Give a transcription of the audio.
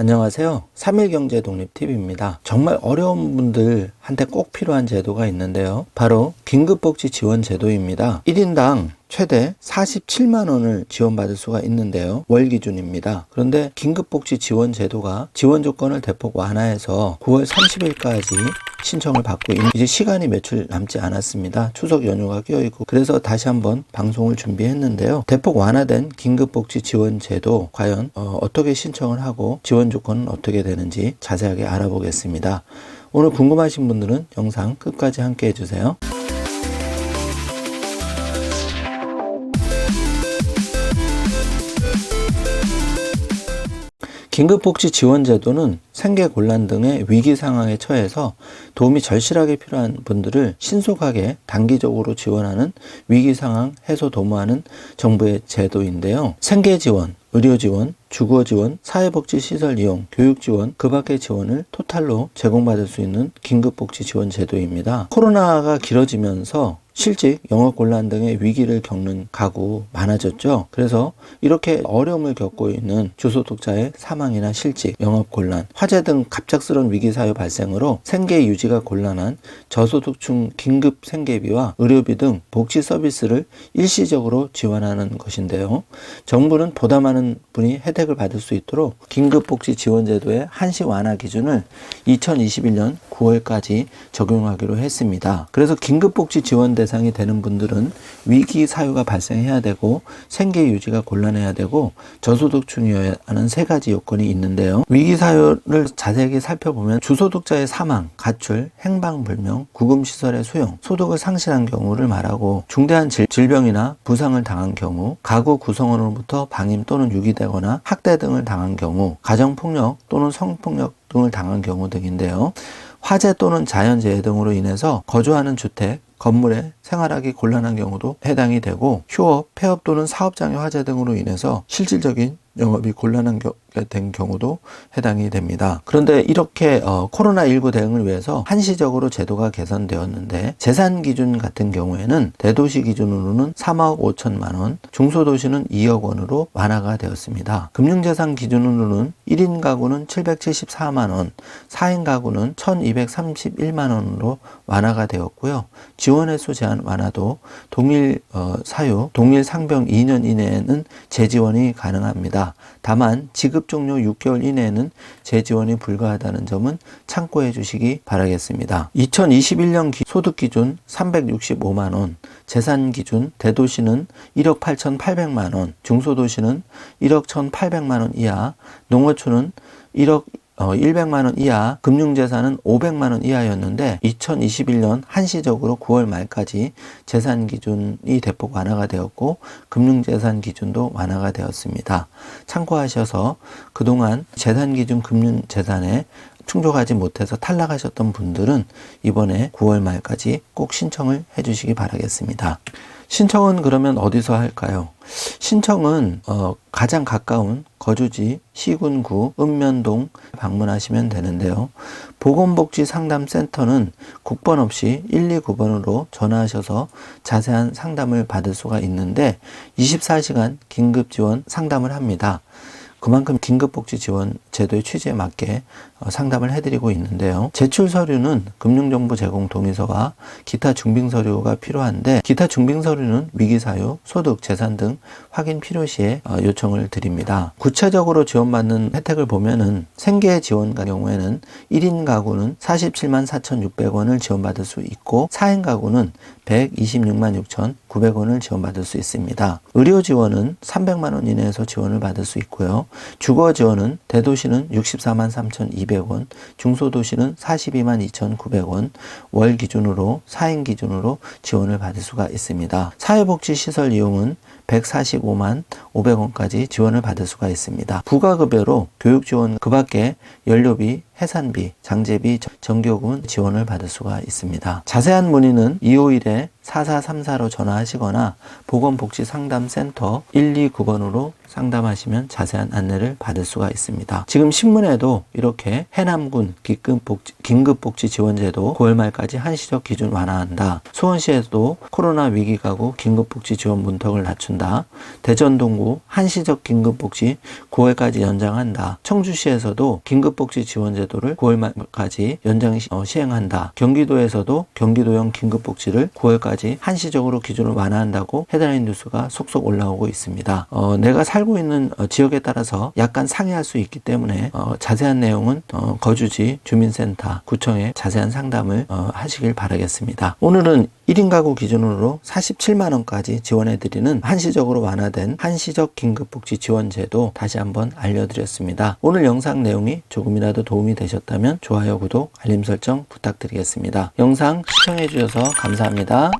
안녕하세요. 3일경제 독립TV입니다. 정말 어려운 분들한테 꼭 필요한 제도가 있는데요. 바로 긴급복지 지원 제도입니다. 1인당 최대 47만 원을 지원받을 수가 있는데요. 월 기준입니다. 그런데 긴급복지 지원 제도가 지원 조건을 대폭 완화해서 9월 30일까지 신청을 받고 이제 시간이 며칠 남지 않았습니다. 추석 연휴가 끼어있고 그래서 다시 한번 방송을 준비했는데요. 대폭 완화된 긴급복지 지원 제도 과연 어떻게 신청을 하고 지원 조건은 어떻게 되는지 자세하게 알아보겠습니다. 오늘 궁금하신 분들은 영상 끝까지 함께 해주세요. 긴급복지 지원제도는 생계 곤란 등의 위기 상황에 처해서 도움이 절실하게 필요한 분들을 신속하게 단기적으로 지원하는 위기 상황 해소 도모하는 정부의 제도인데요. 생계 지원, 의료 지원, 주거 지원, 사회복지 시설 이용, 교육 지원, 그 밖의 지원을 토탈로 제공받을 수 있는 긴급복지 지원 제도입니다. 코로나가 길어지면서 실직, 영업 곤란 등의 위기를 겪는 가구 많아졌죠. 그래서 이렇게 어려움을 겪고 있는 주소득자의 사망이나 실직, 영업 곤란, 화재 등 갑작스러운 위기 사유 발생으로 생계 유지가 곤란한 저소득층 긴급 생계비와 의료비 등 복지 서비스를 일시적으로 지원하는 것인데요. 정부는 보다 많은 분이 혜택을 받을 수 있도록 긴급복지 지원제도의 한시 완화 기준을 2021년 9월까지 적용하기로 했습니다. 그래서 긴급복지 지원 대상이 되는 분들은 위기 사유가 발생해야 되고 생계 유지가 곤란해야 되고 저소득층이어야 하는 세 가지 요건이 있는데요. 위기 사유를 자세히 살펴보면 주소득자의 사망, 가출, 행방불명, 구금시설의 수용, 소득을 상실한 경우를 말하고 중대한 질병이나 부상을 당한 경우, 가구 구성원으로부터 방임 또는 유기되거나 학대 등을 당한 경우, 가정폭력 또는 성폭력 등을 당한 경우 등인데요. 화재 또는 자연재해 등으로 인해서 거주하는 주택, 건물에 생활하기 곤란한 경우도 해당이 되고 휴업, 폐업 또는 사업장애 화재 등으로 인해서 실질적인 영업이 곤란한 된 경우도 해당이 됩니다. 그런데 이렇게 코로나19 대응을 위해서 한시적으로 제도가 개선되었는데 재산 기준 같은 경우에는 대도시 기준으로는 3억 5천만 원, 중소도시는 2억 원으로 완화가 되었습니다. 금융재산 기준으로는 1인 가구는 774만 원, 4인 가구는 1231만 원으로 완화가 되었고요. 지원 횟수 제한 완화도 동일 사유, 동일 상병 2년 이내에는 재지원이 가능합니다. 다만 지급 종료 6개월 이내에는 재지원이 불가하다는 점은 참고해 주시기 바라겠습니다. 2021년 소득 기준 365만 원, 재산 기준 대도시는 1억 8,800만 원, 중소도시는 1억 1,800만 원 이하, 농어촌은 1억 100만 원 이하, 금융재산은 500만 원 이하였는데 2021년 한시적으로 9월 말까지 재산 기준이 대폭 완화가 되었고 금융재산 기준도 완화가 되었습니다. 참고하셔서 그동안 재산 기준 금융재산에 충족하지 못해서 탈락하셨던 분들은 이번에 9월 말까지 꼭 신청을 해주시기 바라겠습니다. 신청은 그러면 어디서 할까요? 신청은 가장 가까운 거주지 시군구 읍면동 방문하시면 되는데요. 보건복지상담센터는 국번 없이 129번으로 전화하셔서 자세한 상담을 받을 수가 있는데 24시간 긴급지원 상담을 합니다. 그만큼 긴급복지 지원 제도의 취지에 맞게 상담을 해드리고 있는데요. 제출 서류는 금융정보 제공 동의서와 기타 증빙 서류가 필요한데 기타 증빙 서류는 위기사유, 소득, 재산 등 확인 필요시에 요청을 드립니다. 구체적으로 지원받는 혜택을 보면은 생계 지원 경우에는 1인 가구는 47만 4,600원을 지원받을 수 있고 4인 가구는 126만 6,900원을 지원받을 수 있습니다. 의료 지원은 300만 원 이내에서 지원을 받을 수 있고요. 주거 지원은 대도시는 64만 3,200원, 중소도시는 42만 2,900원, 월 기준으로 4인 기준으로 지원을 받을 수가 있습니다. 사회복지시설 이용은 145만 500원까지 지원을 받을 수가 있습니다. 부가급여로 교육지원 그 밖에 연료비, 해산비, 장제비, 전교금 지원을 받을 수가 있습니다. 자세한 문의는 251-4434로 전화하시거나 보건복지상담센터 129번으로 상담하시면 자세한 안내를 받을 수가 있습니다. 지금 신문에도 이렇게 해남군 긴급복지 지원제도 9월 말까지 한시적 기준 완화한다. 수원시에서도 코로나 위기가구 긴급복지 지원 문턱을 낮춘다. 대전 동구 한시적 긴급복지 9월까지 연장한다. 청주시에서도 긴급복지 지원제도를 9월 말까지 시행한다. 경기도에서도 경기도형 긴급복지를 9월까지 한시적으로 기준을 완화한다고 헤드라인 뉴스가 속속 올라오고 있습니다. 내가 살고 있는 지역에 따라서 약간 상이할 수 있기 때문에 자세한 내용은 거주지 주민센터 구청에 자세한 상담을 하시길 바라겠습니다. 오늘은 1인 가구 기준으로 47만원까지 지원해드리는 한시적으로 완화된 한시적 긴급복지 지원제도 다시 한번 알려드렸습니다. 오늘 영상 내용이 조금이라도 도움이 되셨다면 좋아요, 구독, 알림 설정 부탁드리겠습니다. 영상 시청해주셔서 감사합니다.